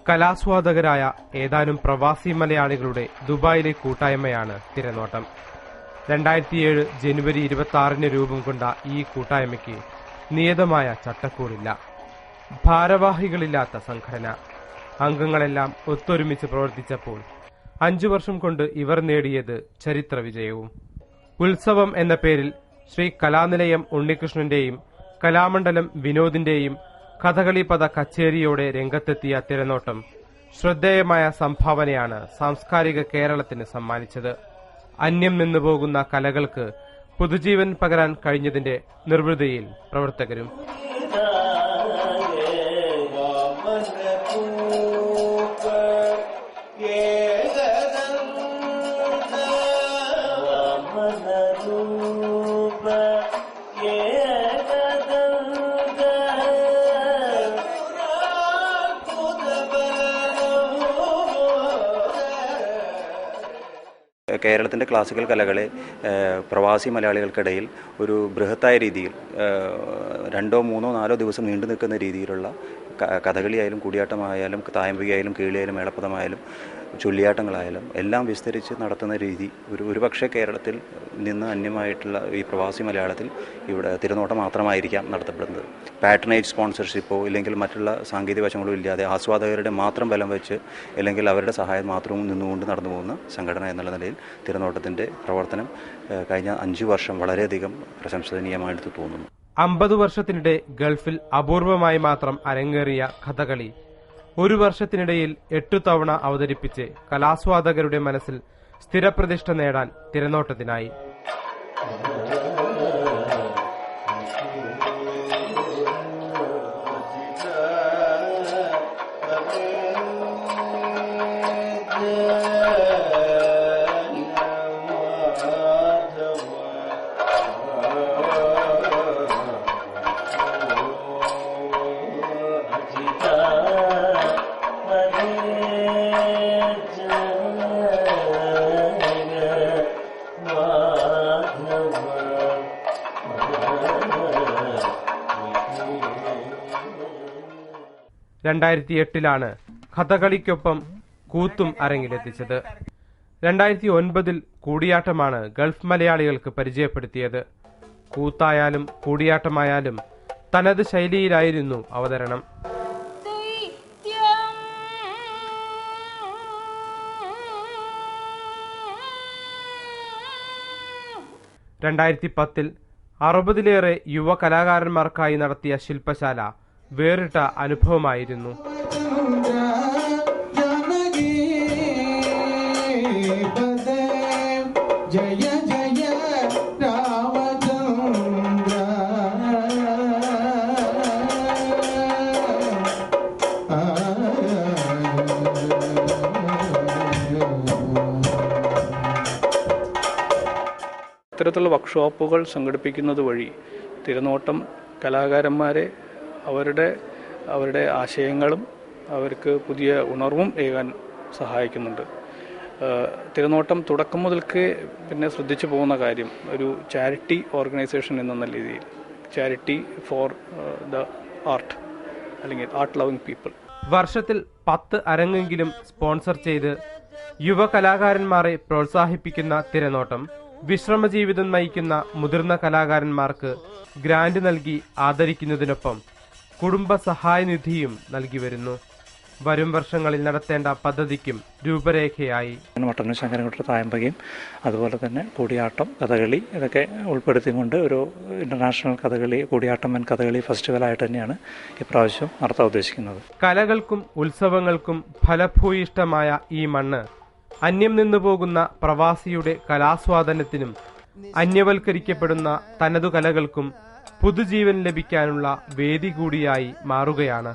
കലാസ്വാദകരായ ഏതാനും പ്രവാസി മലയാളികളുടെ ദുബായിലെ കൂട്ടായ്മയാണ് തിരനോട്ടം. 2007 ജനുവരി 26 രൂപം കൊണ്ട ഈ കൂട്ടായ്മയ്ക്ക് നിയതമായ ചട്ടക്കൂടില്ല. ഭാരവാഹികളില്ലാത്ത സംഘടന. അംഗങ്ങളെല്ലാം ഒത്തൊരുമിച്ച് പ്രവർത്തിച്ചപ്പോൾ 5 വർഷം കൊണ്ട് ഇവർ നേടിയത് ചരിത്ര വിജയവും. ഉത്സവം എന്ന പേരിൽ ശ്രീ കലാനിലയം ഉണ്ണികൃഷ്ണന്റെയും കലാമണ്ഡലം വിനോദിന്റെയും കഥകളി പദ കച്ചേരിയോടെ രംഗത്തെത്തിയ തിരനോട്ടം ശ്രദ്ധേയമായ സംഭാവനയാണ് സാംസ്കാരിക കേരളത്തിന് സമ്മാനിച്ചത്. അന്യം നിന്നുപോകുന്ന കലകൾക്ക് പുതുജീവൻ പകരാൻ കഴിഞ്ഞതിന്റെ നിർവൃതിയിൽ പ്രവർത്തകരും. കേരളത്തിൻ്റെ ക്ലാസിക്കൽ കലകളെ പ്രവാസി മലയാളികൾക്കിടയിൽ ഒരു ബൃഹത്തായ രീതിയിൽ 2, 3, 4 ദിവസം നീണ്ടു നിൽക്കുന്ന രീതിയിലുള്ള കഥകളിയായാലും കൂടിയാട്ടമായാലും തായമ്പകയായാലും കേളിയായാലും മേളപ്പദമായാലും ചൊല്ലിയാട്ടങ്ങളായാലും എല്ലാം വിസ്തരിച്ച് നടത്തുന്ന രീതി ഒരുപക്ഷെ കേരളത്തിൽ നിന്ന് അന്യമായിട്ടുള്ള ഈ പ്രവാസി മലയാളത്തിൽ ഇവിടെ തിരനോട്ടം മാത്രമായിരിക്കാം നടത്തപ്പെടുന്നത്. പാട്രണേജ് സ്പോൺസർഷിപ്പോ ഇല്ലെങ്കിൽ മറ്റുള്ള സാങ്കേതിക വശങ്ങളോ ഇല്ലാതെ ആസ്വാദകരുടെ മാത്രം ബലം വെച്ച് അല്ലെങ്കിൽ അവരുടെ സഹായം മാത്രവും നിന്നുകൊണ്ട് നടന്നു പോകുന്ന സംഘടന എന്നുള്ള നിലയിൽ തിരനോട്ടത്തിൻ്റെ പ്രവർത്തനം കഴിഞ്ഞ 5 വർഷം വളരെയധികം പ്രശംസനീയമായിട്ട് തോന്നുന്നു. 50 വർഷത്തിനിടെ ഗൾഫിൽ അപൂർവമായി മാത്രം അരങ്ങേറിയ കഥകളി 1 വർഷത്തിനിടയിൽ 8 തവണ അവതരിപ്പിച്ച് കലാസ്വാദകരുടെ മനസ്സിൽ സ്ഥിരപ്രതിഷ്ഠ നേടാൻ തിരനോട്ടത്തിനായി. ലാണ് കഥകളിക്കൊപ്പം കൂത്തും അരങ്ങിലെത്തിച്ചത്. 2009 കൂടിയാട്ടമാണ് ഗൾഫ് മലയാളികൾക്ക് പരിചയപ്പെടുത്തിയത്. കൂത്തായാലും കൂടിയാട്ടമായാലും തനത് ശൈലിയിലായിരുന്നു അവതരണം. 2010 60-ലേറെ യുവ കലാകാരന്മാർക്കായി നടത്തിയ ശില്പശാല വേറിട്ട അനുഭവമായിരുന്നു. ഇത്തരത്തിലുള്ള വർക്ക്ഷോപ്പുകൾ സംഘടിപ്പിക്കുന്നത് വഴി തിരനോട്ടം കലാകാരന്മാരെ അവരുടെ ആശയങ്ങളും അവർക്ക് പുതിയ ഉണർവും ഏകാൻ സഹായിക്കുന്നുണ്ട്. തിരനോട്ടം തുടക്കം മുതൽക്ക് പിന്നെ ശ്രദ്ധിച്ചു പോകുന്ന കാര്യം ഒരു ചാരിറ്റി ഓർഗനൈസേഷൻ എന്ന രീതിയിൽ ചാരിറ്റി ഫോർ ദ ആർട്ട് അല്ലെങ്കിൽ ആർട്ട് ലവിംഗ് പീപ്പിൾ. വർഷത്തിൽ 10 അരങ്ങെങ്കിലും സ്പോൺസർ ചെയ്ത് യുവ കലാകാരന്മാരെ പ്രോത്സാഹിപ്പിക്കുന്ന തിരനോട്ടം വിശ്രമജീവിതം നയിക്കുന്ന മുതിർന്ന കലാകാരന്മാർക്ക് ഗ്രാന്റ് നൽകി ആദരിക്കുന്നതിനൊപ്പം കുടുംബ സഹായനിധിയും നൽകി വരുന്നു. വരും വർഷങ്ങളിൽ നടത്തേണ്ട പദ്ധതിക്കും രൂപരേഖയായി. മട്ടന്നൂർ ശങ്കരൻകുട്ടി തായമ്പകയും അതുപോലെ തന്നെ കൂടിയാട്ടം കഥകളി ഇതൊക്കെ ഉൾപ്പെടുത്തിക്കൊണ്ട് ഒരു ഇന്റർനാഷണൽ കഥകളി കൂടിയാട്ടം ആൻഡ് കഥകളി ഫെസ്റ്റിവലായിട്ട് തന്നെയാണ് ഇപ്രാവശ്യം നടത്താൻ ഉദ്ദേശിക്കുന്നത്. കലകൾക്കും ഉത്സവങ്ങൾക്കും ഫലഭൂയിഷ്ടമായ ഈ മണ്ണ് അന്യം നിന്നുപോകുന്ന പ്രവാസിയുടെ കലാസ്വാദനത്തിനും അന്യവൽക്കരിക്കപ്പെടുന്ന തനതു കലകൾക്കും പുതുജീവൻ ലഭിക്കാനുള്ള വേദി കൂടിയായി മാറുകയാണ്.